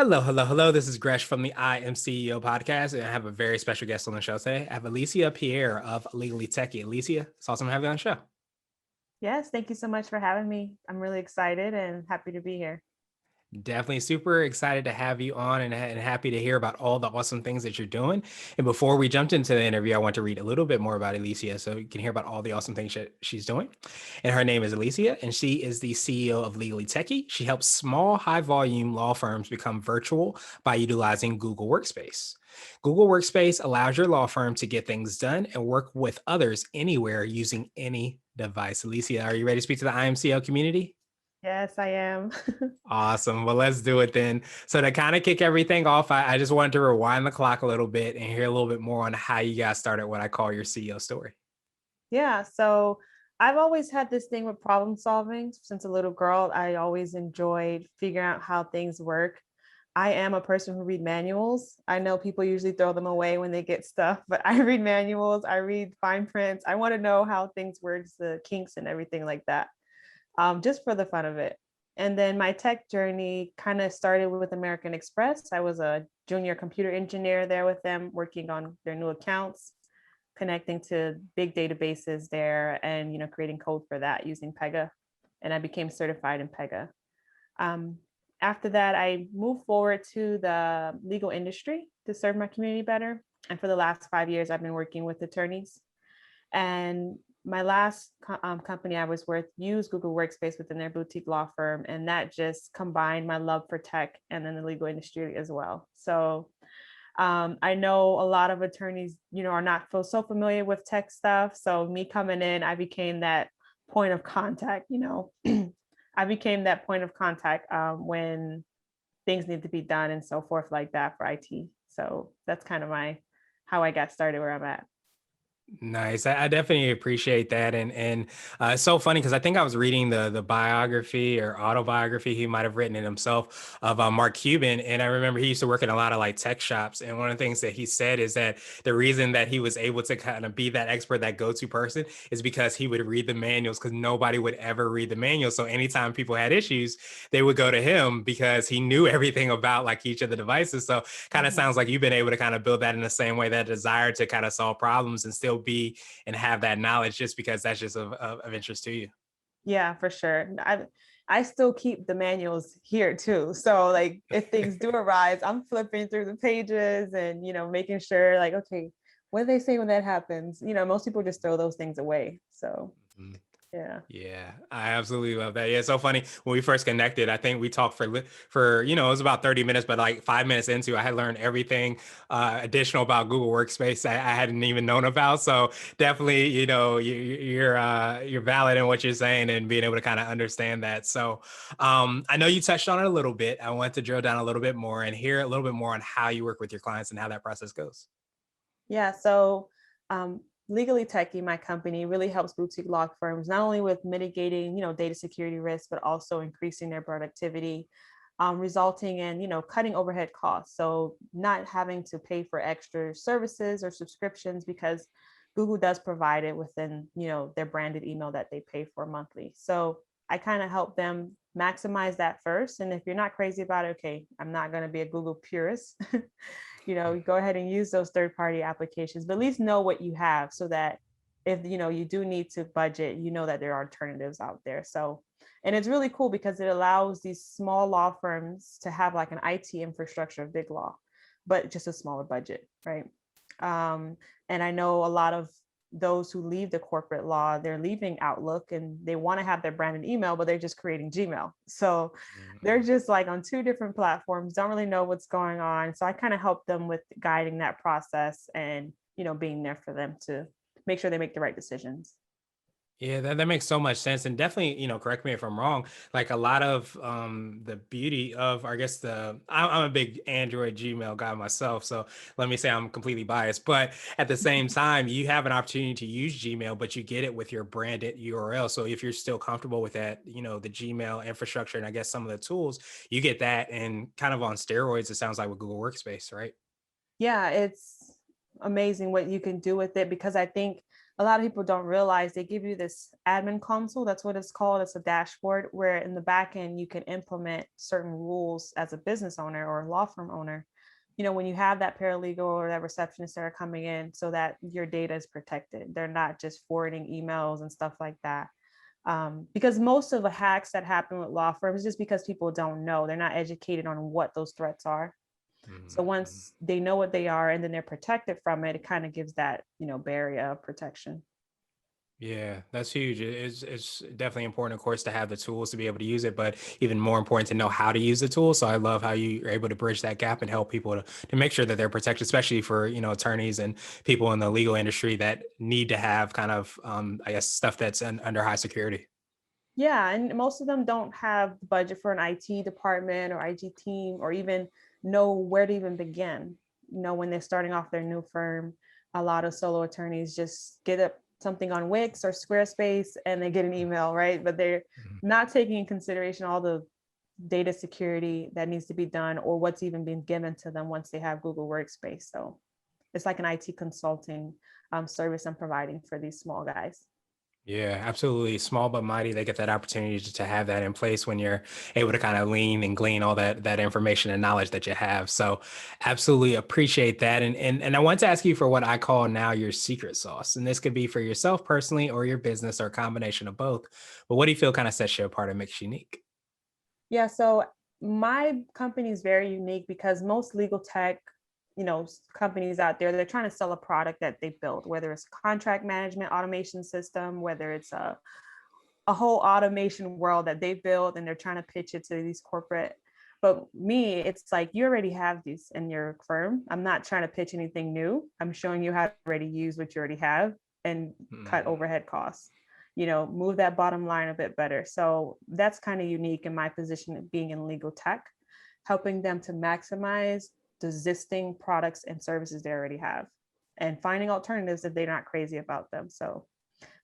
Hello, hello, hello. This is Gresh from the I Am CEO podcast, and I have a very special guest on the show today. I have Alicia Pierre of Legally Techie. Alicia, it's awesome to have you on the show. Yes, thank you so much for having me. I'm really excited and happy to be here. Definitely super excited to have you on and happy to hear about all the awesome things that you're doing. And before we jumped into the interview, I want to read a little bit more about Alicia so you can hear about all the awesome things she's doing. And her name is Alicia, and she is the CEO of Legally Techie. She helps small, high volume law firms become virtual by utilizing Google Workspace. Google Workspace allows your law firm to get things done and work with others anywhere using any device. Alicia, are you ready to speak to the IMCO community? Yes, I am. Awesome. Well, let's do it then. So to kind of kick everything off, I just wanted to rewind the clock a little bit and hear a little bit more on how you got started, what I call your CEO story. Yeah, so I've always had this thing with problem solving since a little girl. I always enjoyed figuring out how things work. I am a person who read manuals. I know people usually throw them away when they get stuff, but I read manuals, I read fine prints. I want to know how things work, the kinks and everything like that, just for the fun of it. And then my tech journey kind of started with American Express. I was a junior computer engineer there with them, working on their new accounts, connecting to big databases there, and creating code for that using Pega. And I became certified in Pega. Um, After that, I moved forward to the legal industry to serve my community better. And for the last 5 years, I've been working with attorneys. And my last company I was with used Google Workspace within their boutique law firm. And that just combined my love for tech and then the legal industry as well. So I know a lot of attorneys, are not so familiar with tech stuff. So me coming in, I became that point of contact, I became that point of contact when things need to be done and so forth like that for IT. So that's kind of how I got started where I'm at. Nice. I definitely appreciate that. And it's so funny because I think I was reading the biography or autobiography he might have written it himself of Mark Cuban. And I remember he used to work in a lot of like tech shops. And one of the things that he said is that the reason that he was able to kind of be that expert, that go-to person is because he would read the manuals because nobody would ever read the manuals. So anytime people had issues, they would go to him because he knew everything about like each of the devices. So kind of Mhm. sounds like you've been able to kind of build that in the same way, that desire to kind of solve problems and still be and have that knowledge just because that's just of interest to you. Yeah, for sure. I still keep the manuals here too. So like if things do arise, I'm flipping through the pages and making sure like, okay, what do they say when that happens? Most people just throw those things away. So Mhm. yeah. Yeah, I absolutely love that. Yeah, it's so funny. When we first connected, I think we talked for it was about 30 minutes, but like 5 minutes into, I had learned everything additional about Google Workspace I hadn't even known about. So definitely, you're valid in what you're saying and being able to kind of understand that. So I know you touched on it a little bit. I want to drill down a little bit more and hear a little bit more on how you work with your clients and how that process goes. Yeah. So Legally Techie, my company, really helps boutique law firms not only with mitigating, data security risks, but also increasing their productivity, resulting in, cutting overhead costs. So not having to pay for extra services or subscriptions because Google does provide it within, their branded email that they pay for monthly. So I kind of help them maximize that first. And if you're not crazy about it, okay, I'm not going to be a Google purist. Go ahead and use those third-party applications, but at least know what you have so that if you do need to budget, that there are alternatives out there. So, and it's really cool because it allows these small law firms to have like an IT infrastructure of big law, but just a smaller budget, right? And I know a lot of those who leave the corporate law, they're leaving Outlook and they want to have their branded email, but they're just creating Gmail. So they're Mhm. just like on two different platforms, don't really know what's going on. So I kind of help them with guiding that process and, being there for them to make sure they make the right decisions. Yeah, that makes so much sense. And definitely, correct me if I'm wrong. Like a lot of the beauty of, I guess I'm a big Android Gmail guy myself. So let me say I'm completely biased. But at the same time, you have an opportunity to use Gmail, but you get it with your branded URL. So if you're still comfortable with that, the Gmail infrastructure and I guess some of the tools, you get that and kind of on steroids, it sounds like with Google Workspace, right? Yeah, it's amazing what you can do with it because I think a lot of people don't realize they give you this admin console. That's what it's called. It's a dashboard where in the back end you can implement certain rules as a business owner or a law firm owner. When you have that paralegal or that receptionist that are coming in, so that your data is protected. They're not just forwarding emails and stuff like that. Because most of the hacks that happen with law firms is just because people don't know. They're not educated on what those threats are. So Mhm. once they know what they are and then they're protected from it, it kind of gives that, barrier of protection. Yeah, that's huge. It's definitely important, of course, to have the tools to be able to use it, but even more important to know how to use the tool. So I love how you are able to bridge that gap and help people to make sure that they're protected, especially for, attorneys and people in the legal industry that need to have kind of, I guess, stuff that's under high security. Yeah, and most of them don't have the budget for an IT department or IT team or even know where to even begin. When they're starting off their new firm, a lot of solo attorneys just get up something on Wix or Squarespace and they get an email, right? But they're Mhm. not taking in consideration all the data security that needs to be done or what's even been given to them once they have Google Workspace. So it's like an IT consulting service I'm providing for these small guys. Yeah, absolutely. Small but mighty. They get that opportunity to have that in place when you're able to kind of lean and glean all that information and knowledge that you have. So, absolutely appreciate that. And I want to ask you for what I call now your secret sauce. And this could be for yourself personally or your business or a combination of both. But what do you feel kind of sets you apart and makes you unique? Yeah, so my company is very unique because most legal tech, companies out there, they're trying to sell a product that they built, whether it's a contract management automation system, whether it's a whole automation world that they built and they're trying to pitch it to these corporate. But me, it's like you already have these in your firm. I'm not trying to pitch anything new. I'm showing you how to already use what you already have and cut Mm. overhead costs, move that bottom line a bit better. So that's kind of unique in my position being in legal tech, helping them to maximize the existing products and services they already have and finding alternatives if they're not crazy about them. So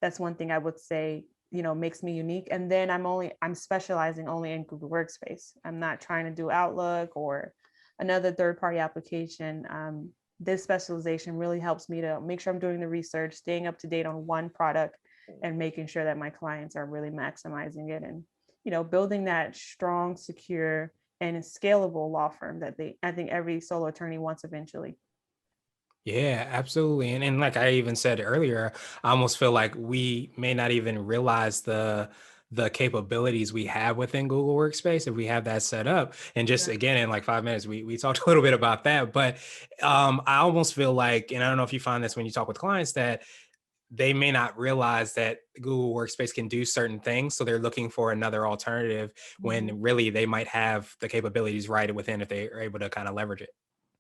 that's one thing I would say, makes me unique. And then I'm specializing only in Google Workspace. I'm not trying to do Outlook or another third party application. This specialization really helps me to make sure I'm doing the research, staying up to date on one product and making sure that my clients are really maximizing it and, building that strong, secure and scalable law firm that I think every solo attorney wants eventually. Yeah, absolutely. And like I even said earlier, I almost feel like we may not even realize the capabilities we have within Google Workspace if we have that set up. And just Yeah. again, in like 5 minutes, we talked a little bit about that. But I almost feel like, and I don't know if you find this when you talk with clients, that they may not realize that Google Workspace can do certain things. So they're looking for another alternative Mhm. when really they might have the capabilities right within if they are able to kind of leverage it.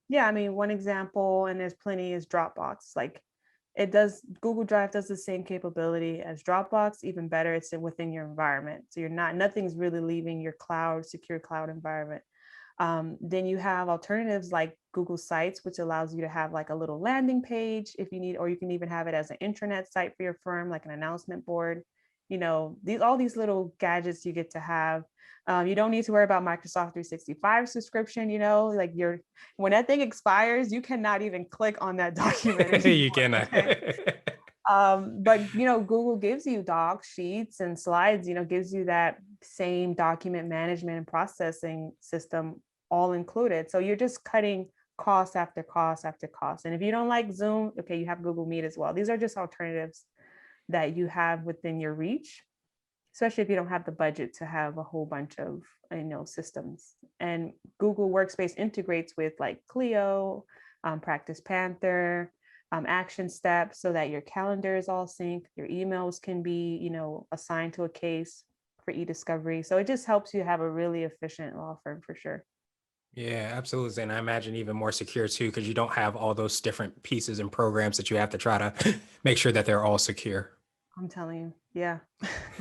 Yeah, I mean, one example, and there's plenty, is Dropbox. Like Google Drive does the same capability as Dropbox, even better, it's within your environment. So nothing's really leaving your secure cloud environment. Then you have alternatives like Google Sites, which allows you to have like a little landing page if you need, or you can even have it as an intranet site for your firm, like an announcement board. All these little gadgets you get to have. You don't need to worry about Microsoft 365 subscription. Like when that thing expires, you cannot even click on that document You anymore. can. Okay. But Google gives you docs, sheets, and slides, gives you that same document management and processing system all included. So you're just cutting cost after cost after cost. And if you don't like Zoom, okay, you have Google Meet as well. These are just alternatives that you have within your reach, especially if you don't have the budget to have a whole bunch of systems. And Google Workspace integrates with like Clio, Practice Panther, Action Steps, so that your calendar is all synced, your emails can be assigned to a case for e-discovery. So it just helps you have a really efficient law firm for sure. Yeah, absolutely. And I imagine even more secure too, because you don't have all those different pieces and programs that you have to try to make sure that they're all secure. I'm telling you, yeah.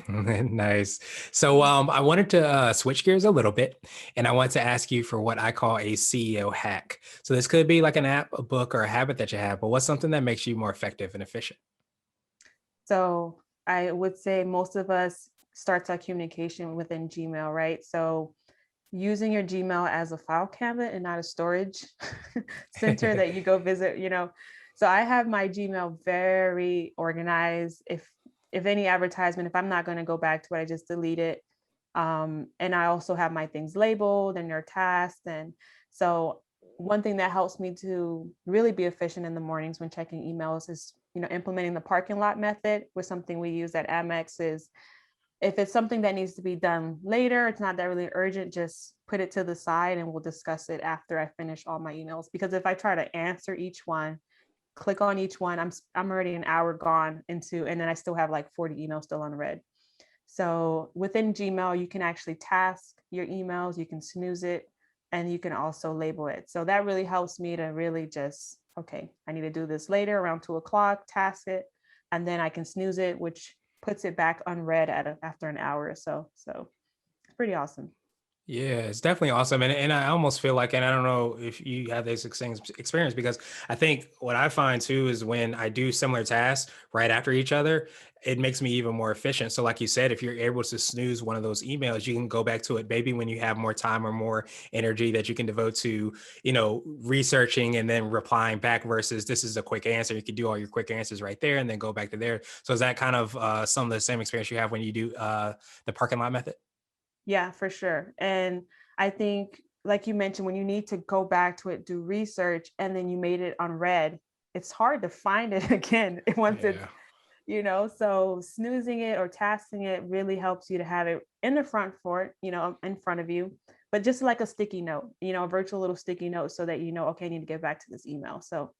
Nice. So I wanted to switch gears a little bit, and I want to ask you for what I call a CEO hack. So this could be like an app, a book, or a habit that you have, but what's something that makes you more effective and efficient? So I would say most of us starts our communication within Gmail, right? So using your Gmail as a file cabinet and not a storage center that you go visit, So I have my Gmail very organized. If any advertisement, if I'm not going to go back to it, I just delete it. And I also have my things labeled and they're tasked. And so one thing that helps me to really be efficient in the mornings when checking emails is, implementing the parking lot method, with something we use at Amex. Is if it's something that needs to be done later, it's not that really urgent, just put it to the side and we'll discuss it after I finish all my emails. Because if I try to answer each one, click on each one, I'm already an hour gone into, and then I still have like 40 emails still unread. So within Gmail, you can actually task your emails, you can snooze it, and you can also label it. So that really helps me to really just, okay, I need to do this later around 2 o'clock, task it, and then I can snooze it, which puts it back unread after an hour or so. So it's pretty awesome. Yeah, it's definitely awesome. And I almost feel like, and I don't know if you have this experience, because I think what I find too is when I do similar tasks right after each other, it makes me even more efficient. So, like you said, if you're able to snooze one of those emails, you can go back to it maybe when you have more time or more energy that you can devote to, researching and then replying back versus this is a quick answer. You could do all your quick answers right there and then go back to there. So, is that kind of some of the same experience you have when you do the parking lot method? Yeah, for sure. And I think, like you mentioned, when you need to go back to it, do research, and then you made it unread, it's hard to find it again once it's, Yeah. so snoozing it or tasking it really helps you to have it in the front for it, in front of you, but just like a sticky note, a virtual little sticky note, so that okay, I need to get back to this email. So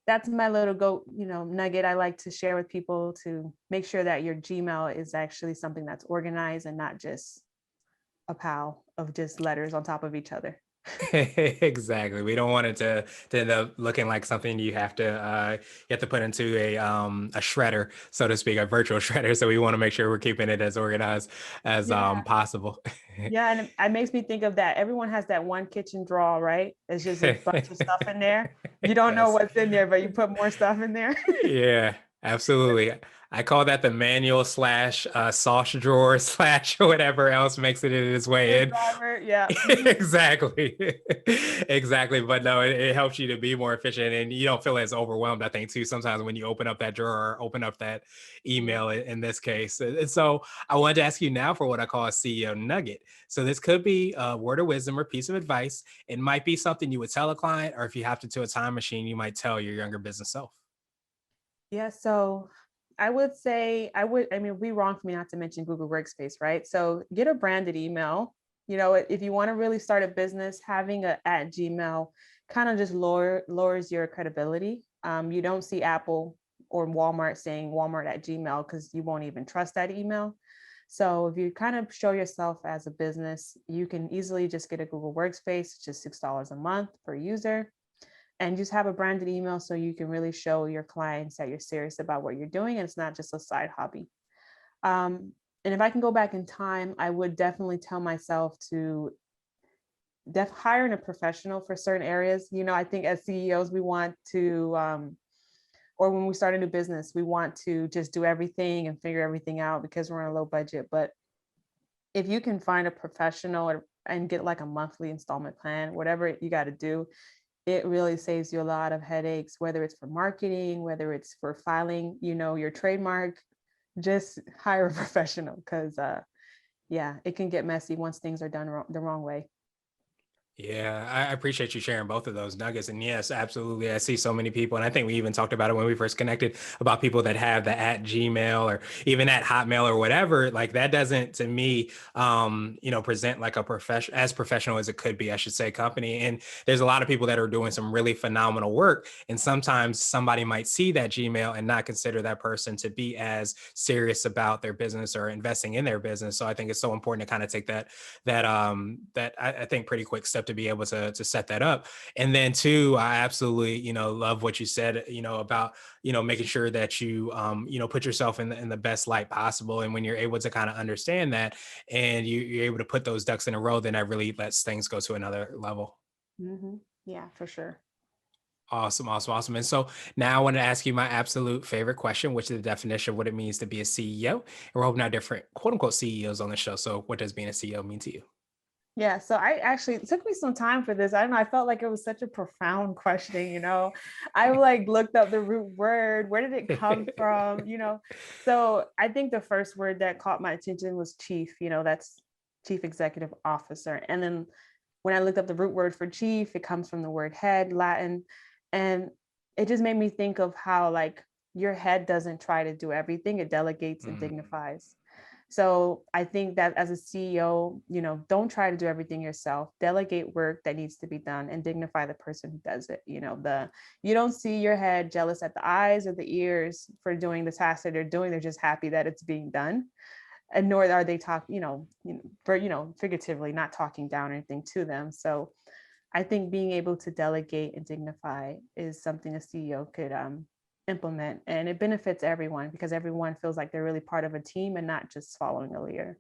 that's my little nugget I like to share with people, to make sure that your Gmail is actually something that's organized and not just a pile of just letters on top of each other. Exactly. We don't want it to end up looking like something you have to put into a shredder, so to speak, a virtual shredder. So we want to make sure we're keeping it as organized as Yeah. possible. Yeah. And it makes me think of that. Everyone has that one kitchen drawer, right? It's just a bunch of stuff in there. You don't know Yes. what's in there, but you put more stuff in there. Yeah, absolutely. I call that the manual slash sauce drawer slash whatever else makes it in its way in. Screwdriver. Yeah. Exactly. Exactly. But no, it helps you to be more efficient and you don't feel as overwhelmed, I think, too, sometimes when you open up that drawer or open up that email Mhm. in this case. And so I wanted to ask you now for what I call a CEO nugget. So this could be a word of wisdom or piece of advice. It might be something you would tell a client, or if you have to a time machine, you might tell your younger business self. Yeah. So I mean, it'd be wrong for me not to mention Google Workspace, right? So get a branded email. If you want to really start a business, having a at Gmail kind of just lowers your credibility. You don't see Apple or Walmart saying Walmart at Gmail, because you won't even trust that email. So if you kind of show yourself as a business, you can easily just get a Google Workspace, just $6 a month per user, and just have a branded email, so you can really show your clients that you're serious about what you're doing and it's not just a side hobby. And if I can go back in time, I would definitely tell myself to hiring a professional for certain areas. I think as CEOs, we want to, or when we start a new business, we want to just do everything and figure everything out because we're on a low budget. But if you can find a professional and get like a monthly installment plan, whatever you got to do, it really saves you a lot of headaches, whether it's for marketing, whether it's for filing, your trademark. Just hire a professional, because yeah, it can get messy once things are done the wrong way. Yeah, I appreciate you sharing both of those nuggets. And yes, absolutely. I see so many people, and I think we even talked about it when we first connected about people that have the at Gmail or even at Hotmail or whatever. Like that doesn't, to me, present like a professional as it could be, I should say, company. And there's a lot of people that are doing some really phenomenal work. And sometimes somebody might see that Gmail and not consider that person to be as serious about their business or investing in their business. So I think it's so important to kind of take that I think pretty quick step to be able to set that up. And then two, I absolutely love what you said about making sure that you put yourself in the best light possible. And when you're able to kind of understand that and you're able to put those ducks in a row, then that really lets things go to another level. Yeah, for sure. Awesome, awesome, awesome. And so now I want to ask you my absolute favorite question, which is the definition of what it means to be a CEO. And we're hoping to have different quote unquote CEOs on the show. So what does being a CEO mean to you? Yeah, so it took me some time for this. I don't know, I felt like it was such a profound question. I like looked up the root word, where did it come from? So I think the first word that caught my attention was chief, that's chief executive officer. And then when I looked up the root word for chief, it comes from the word head, Latin. And it just made me think of how like your head doesn't try to do everything, it delegates and Mm, dignifies. So I think that as a CEO, don't try to do everything yourself. Delegate work that needs to be done and dignify the person who does it. You don't see your head jealous at the eyes or the ears for doing the task that they're doing. They're just happy that it's being done. And nor are they figuratively not talking down or anything to them. So I think being able to delegate and dignify is something a CEO could implement, and it benefits everyone because everyone feels like they're really part of a team and not just following a leader.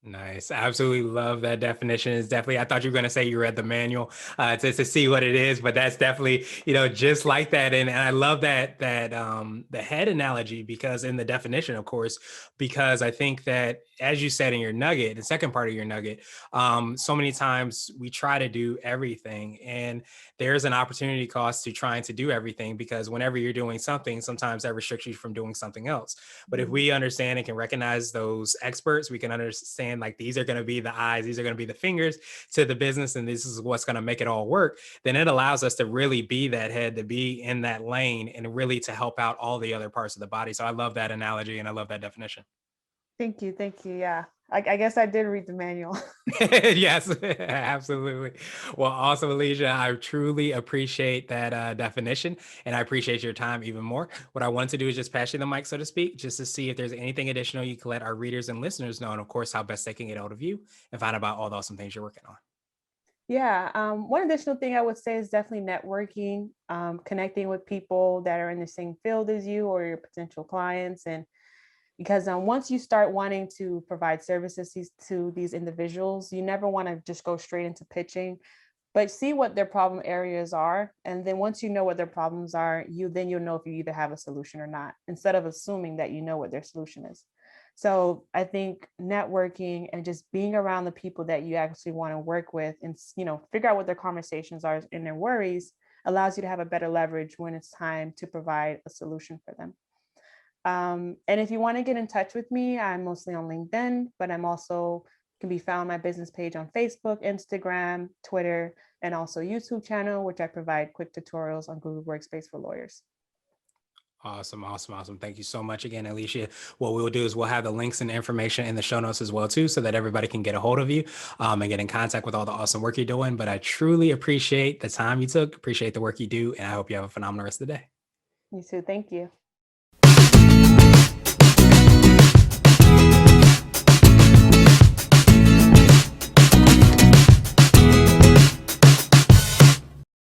nice. I absolutely love that definition. It's definitely, I thought you were going to say you read the manual to see what it is, but that's definitely, just like that. And I love the head analogy because in the definition, of course, because I think that as you said in your nugget, the second part of your nugget, so many times we try to do everything and there's an opportunity cost to trying to do everything because whenever you're doing something, sometimes that restricts you from doing something else. But if Mm. we understand and can recognize those experts, we can understand like these are going to be the eyes, these are going to be the fingers to the business, and this is what's going to make it all work. Then it allows us to really be that head, to be in that lane, and really to help out all the other parts of the body. So I love that analogy and I love that definition. Thank you. Thank you. Yeah. I guess I did read the manual. Yes, absolutely. Well, awesome, Alicia. I truly appreciate that definition and I appreciate your time even more. What I wanted to do is just pass you the mic, so to speak, just to see if there's anything additional you can let our readers and listeners know, and of course, how best they can get hold of you and find out about all the awesome things you're working on. Yeah. One additional thing I would say is definitely networking, connecting with people that are in the same field as you or your potential clients. And because once you start wanting to provide services to these individuals, you never want to just go straight into pitching, but see what their problem areas are. And then once you know what their problems are, you'll know if you either have a solution or not, instead of assuming that you know what their solution is. So I think networking and just being around the people that you actually want to work with and figure out what their conversations are and their worries allows you to have a better leverage when it's time to provide a solution for them. And if you want to get in touch with me, I'm mostly on LinkedIn, but I'm also can be found on my business page on Facebook, Instagram, Twitter, and also YouTube channel, which I provide quick tutorials on Google Workspace for lawyers. Awesome, awesome, awesome. Thank you so much again, Alicia. What we'll do is we'll have the links and information in the show notes as well, too, so that everybody can get a hold of you and get in contact with all the awesome work you're doing. But I truly appreciate the time you took, appreciate the work you do, and I hope you have a phenomenal rest of the day. You too. Thank you.